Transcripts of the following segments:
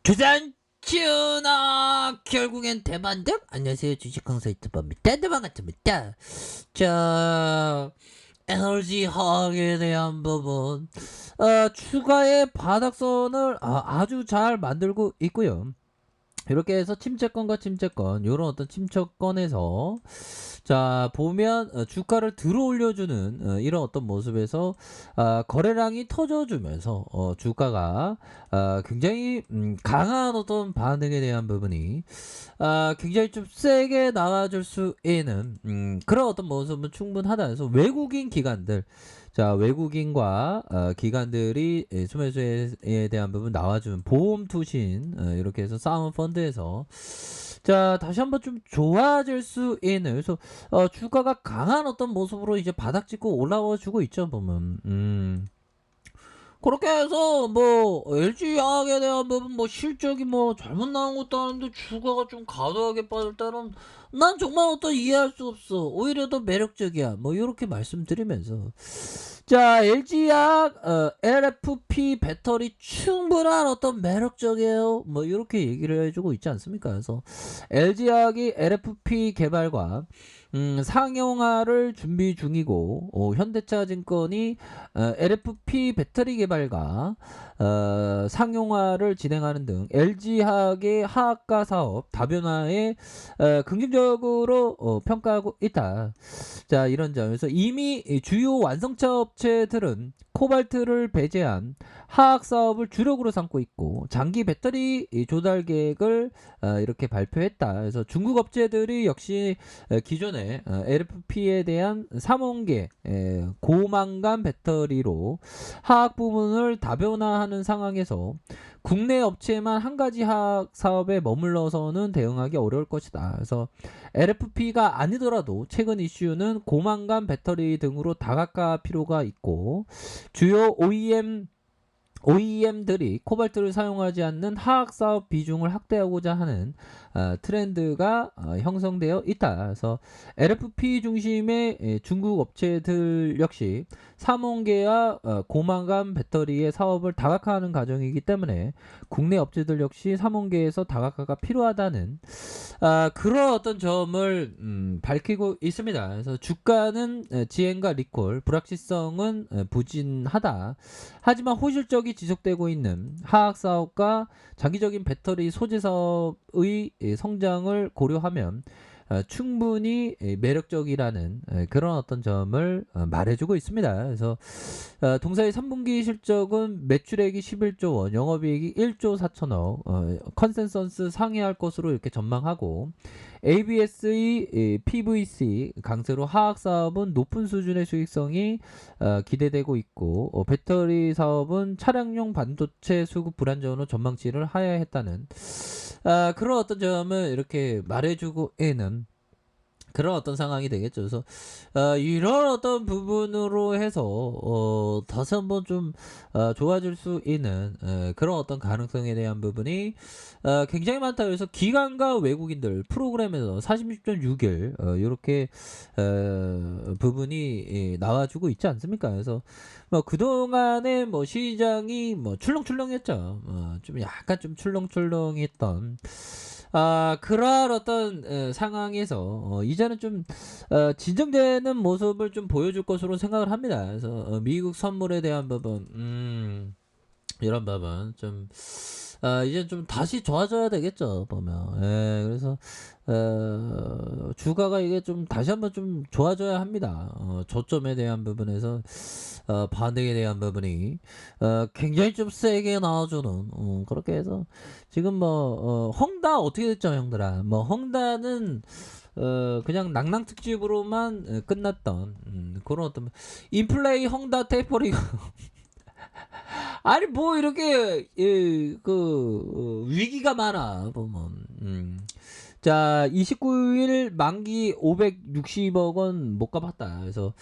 주산치유나 결국엔 대만족. 안녕하세요, 주식강사 유튜버입니다. 반갑습니다. 자, 에너지 화학에 대한 부분, 추가의 바닥선을 아주 잘 만들고 있고요. 이렇게 해서 침체권과 침체권, 요런 어떤 침체권에서 자 보면 주가를 들어 올려주는 이런 어떤 모습에서 거래량이 터져주면서 주가가 굉장히 강한 어떤 반응에 대한 부분이 굉장히 좀 세게 나와줄 수 있는 그런 어떤 모습은 충분하다 해서 외국인 기관들, 자 외국인과 기관들이 수매수에 대한 부분 나와주는 보험 투신, 이렇게 해서 싸움 펀드에서 자 다시 한번 좀 좋아질 수 있는, 그래서 주가가 강한 어떤 모습으로 이제 바닥 찍고 올라와 주고 있죠 보면. 그렇게 해서 뭐 LG 화학에 대한 부분 뭐 실적이 뭐 잘못 나온 것도 아닌데 주가가 좀 과도하게 빠질 때는 난 정말 어떤 이해할 수 없어. 오히려 더 매력적이야. 뭐 이렇게 말씀드리면서 자 LG 화학 LFP 배터리 충분한 어떤 매력적이에요. 뭐 이렇게 얘기를 해주고 있지 않습니까? 그래서 LG 화학이 LFP 개발과 상용화를 준비 중이고, 현대차증권이 LFP 배터리 개발과 상용화를 진행하는 등 LG화학의 화학과 사업 다변화에 긍정적으로 평가하고 있다. 자 이런 점에서 이미 주요 완성차 업체들은 코발트를 배제한 화학 사업을 주력으로 삼고 있고 장기 배터리 조달 계획을 이렇게 발표했다. 그래서 중국 업체들이 역시 기존에 LFP에 대한 3원계 고망간 배터리로 화학 부분을 다변화하는 상황에서 국내 업체만 한 가지 화학 사업에 머물러서는 대응하기 어려울 것이다. 그래서 LFP가 아니더라도 최근 이슈는 고망간 배터리 등으로 다각화 필요가 있고, 주요 OEM들이 코발트를 사용하지 않는 화학 사업 비중을 확대하고자 하는 트렌드가 형성되어 있다. 그래서 LFP 중심의 중국 업체들 역시 3원계와 고망간 배터리의 사업을 다각화하는 과정이기 때문에 국내 업체들 역시 3원계에서 다각화가 필요하다는 그런 어떤 점을 밝히고 있습니다. 그래서 주가는 지행과 리콜, 불확실성은 부진하다. 하지만 호실적이 지속되고 있는 화학 사업과 장기적인 배터리 소재 사업의 성장을 고려하면 충분히 매력적이라는 그런 어떤 점을 말해주고 있습니다. 그래서 동사의 3분기 실적은 매출액이 11조 원, 영업이익이 1조 4천억, 컨센서스 상회할 것으로 이렇게 전망하고, ABS의 PVC 강세로 화학 사업은 높은 수준의 수익성이 기대되고 있고, 배터리 사업은 차량용 반도체 수급 불안전으로 전망치를 하야했다는 그런 어떤 점을 이렇게 말해주고 있는 그런 어떤 상황이 되겠죠. 그래서 이런 어떤 부분으로 해서 다시 한번 좀 좋아질 수 있는 그런 어떤 가능성에 대한 부분이 굉장히 많다. 그래서 기관과 외국인들 프로그램에서 46.6일 이렇게 부분이 나와주고 있지 않습니까? 그래서 뭐 그동안에 뭐 시장이 뭐 출렁출렁했죠. 좀 약간 좀 출렁출렁했던 그러한 어떤 상황에서 이제는 좀 진정되는 모습을 좀 보여줄 것으로 생각을 합니다. 그래서 미국 선물에 대한 부분, 이런 부분 좀 이제 좀 다시 좋아져야 되겠죠 보면. 그래서 주가가 이게 좀 다시 한번 좀 좋아져야 합니다. 저점에 대한 부분에서 반등에 대한 부분이 굉장히 좀 세게 나와주는, 그렇게 해서 지금 뭐 헝다 어떻게 됐죠 형들아? 뭐 헝다는 그냥 낭낭 특집으로만 끝났던 그런 어떤 인플레이 헝다 테이퍼링. 아니 뭐 이렇게 위기가 많아 보면. 자 29일 만기 560억 원 못 갚았다. 그래서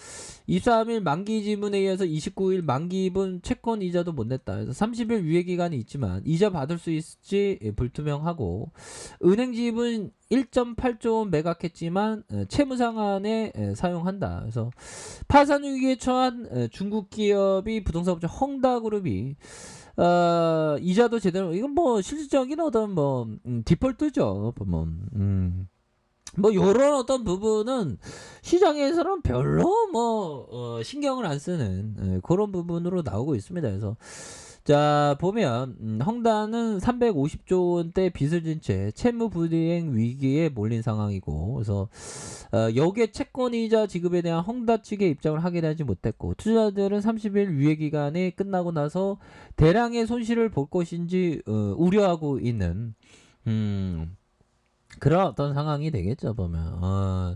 23일 만기 지분에 의해서 29일 만기분 채권 이자도 못 냈다. 그래서 30일 유예 기간이 있지만 이자 받을 수 있을지 불투명하고, 은행 지분 1.8조 원 매각했지만 채무 상환에 사용한다. 그래서 파산 위기에 처한 중국 기업이 부동산 업체 헝다그룹이 이자도 제대로 이건 뭐 실질적인 어떤 뭐 디폴트죠. 보면 뭐 요런 어떤 부분은 시장에서는 별로 뭐 신경을 안 쓰는 그런 부분으로 나오고 있습니다. 그래서 자 보면 헝다는 350조 원대 빚을 진 채 채무 불이행 위기에 몰린 상황이고 그래서 여기에 채권이자 지급에 대한 헝다 측의 입장을 확인하지 못했고 투자자들은 30일 유예 기간이 끝나고 나서 대량의 손실을 볼 것인지 우려하고 있는 그런 어떤 상황이 되겠죠 보면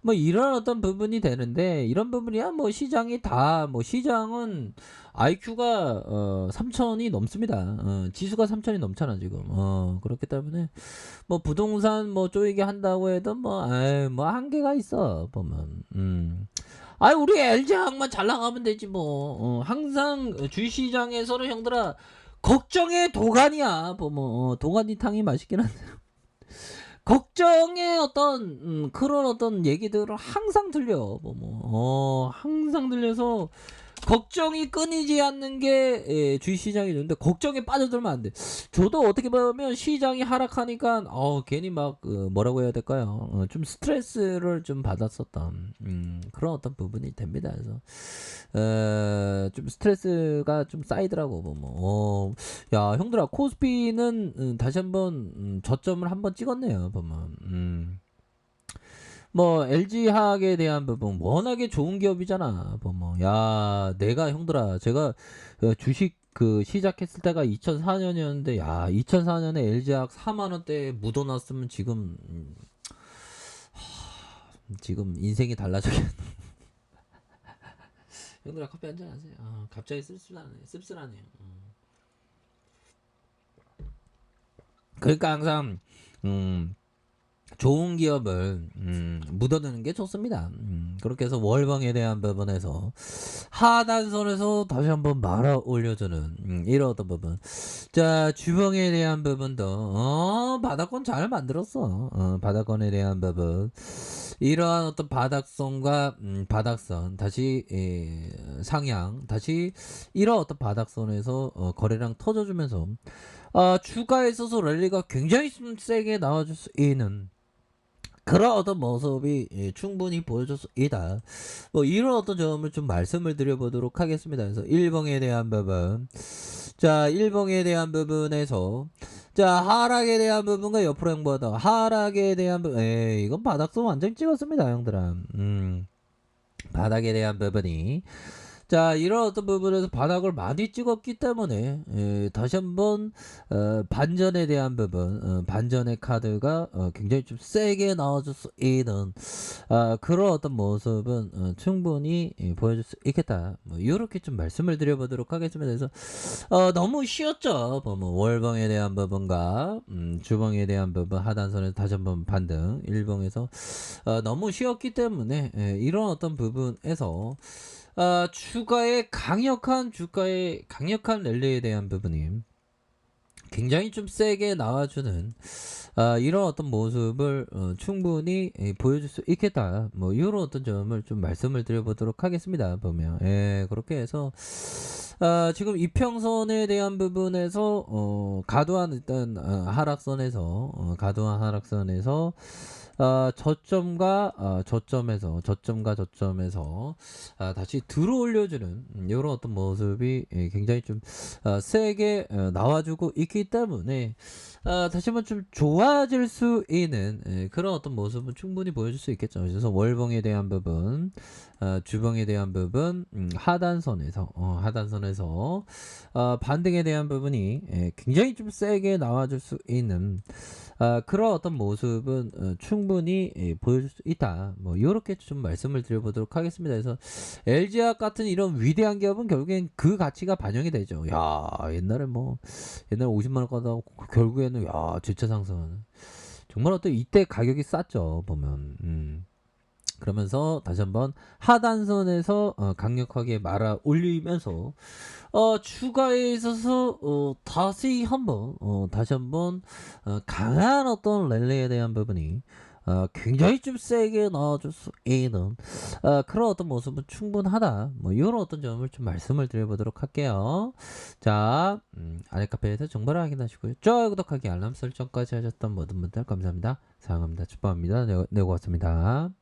뭐 이런 어떤 부분이 되는데 이런 부분이야 뭐 시장이 다 뭐 시장은 IQ가 3000이 넘습니다. 지수가 3000이 넘잖아 지금. 그렇기 때문에 뭐 부동산 뭐 쪼이게 한다고 해도 뭐 한계가 있어 보면. 우리 LG화학만 잘 나가면 되지 뭐. 항상 주식시장에서는 형들아 걱정의 도가니야 보면. 도가니탕이 맛있긴 한데 걱정의 어떤 그런 어떤 얘기들을 항상 들려 항상 들려서 걱정이 끊이지 않는 게 주식시장이 있는데 걱정에 빠져들면 안 돼. 저도 어떻게 보면 시장이 하락하니까 괜히 막 뭐라고 해야 될까요? 좀 스트레스를 좀 받았었던 그런 어떤 부분이 됩니다. 그래서 좀 스트레스가 좀 쌓이더라고 보면. 야 형들아 코스피는 다시 한번 저점을 한번 찍었네요 보면. 뭐 LG화학에 대한 부분 워낙에 좋은 기업이잖아. 야 내가 형들아 제가 주식 그 시작했을 때가 2004년이었는데 야 2004년에 LG화학 4만 원대에 묻어놨으면 지금 인생이 달라졌겠네. 형들아 커피 한잔 하세요. 갑자기 씁쓸하네요. 그러니까 항상 좋은 기업을 묻어두는 게 좋습니다. 그렇게 해서 월봉에 대한 부분에서 하단선에서 다시 한번 말아 올려주는 이런 어떤 부분. 자 주봉에 대한 부분도 바닥권 잘 만들었어. 바닥권에 대한 부분 이러한 어떤 바닥선과 바닥선 다시 상향 다시 이런 어떤 바닥선에서 거래량 터져주면서 주가에 있어서 랠리가 굉장히 좀 세게 나와줄 수 있는 그런 어떤 모습이 충분히 보여줄 수 있다. 뭐 이런 어떤 점을 좀 말씀을 드려보도록 하겠습니다. 그래서 일봉에 대한 부분, 자 일봉에 대한 부분에서 자 하락에 대한 부분과 옆으로 행보하다 하락에 대한 부분, 이건 바닥선 완전 찍었습니다, 형들아. 바닥에 대한 부분이 자 이런 어떤 부분에서 바닥을 많이 찍었기 때문에 다시 한번 반전에 대한 부분 반전의 카드가 굉장히 좀 세게 나와줄 수 있는 그런 어떤 모습은 충분히 보여줄 수 있겠다 뭐 이렇게 좀 말씀을 드려보도록 하겠습니다. 그래서 너무 쉬웠죠. 뭐 월봉에 대한 부분과 주봉에 대한 부분 하단선에서 다시 한번 반등 일봉에서 너무 쉬웠기 때문에 이런 어떤 부분에서 주가의 주가의 강력한 랠리에 대한 부분이 굉장히 좀 세게 나와주는 이런 어떤 모습을 충분히 보여줄 수 있겠다. 뭐 이런 어떤 점을 좀 말씀을 드려보도록 하겠습니다. 보면 그렇게 해서 지금 이평선에 대한 부분에서 과도한 일단 과도한 하락선에서 저점과 저점에서 다시 들어올려주는 이런 어떤 모습이 굉장히 좀 세게 나와주고 있기 때문에 다시 한번 좀 좋아질 수 있는 그런 어떤 모습은 충분히 보여줄 수 있겠죠. 그래서 월봉에 대한 부분, 주봉에 대한 부분, 하단선에서 반등에 대한 부분이 굉장히 좀 세게 나와줄 수 있는 그런 어떤 모습은 충분히 보여줄 수 있다. 뭐 이렇게 좀 말씀을 드려보도록 하겠습니다. 그래서 LG화학 같은 이런 위대한 기업은 결국엔 그 가치가 반영이 되죠. 야 옛날에 50만 원 가다 결국에는 주차 상승 정말 어떤 이때 가격이 쌌죠 보면. 그러면서 다시 한번 하단선에서 강력하게 말아 올리면서 주가에 있어서 다시 한번 강한 어떤 랠리에 대한 부분이 굉장히 좀 세게 넣어줄 수 있는 그런 어떤 모습은 충분하다. 뭐 이런 어떤 점을 좀 말씀을 드려보도록 할게요. 자, 아랫카페에서 정보를 확인하시고요. 좋아요, 구독하기, 알람 설정까지 하셨던 모든 분들 감사합니다. 사랑합니다. 축복합니다. 네, 고맙습니다.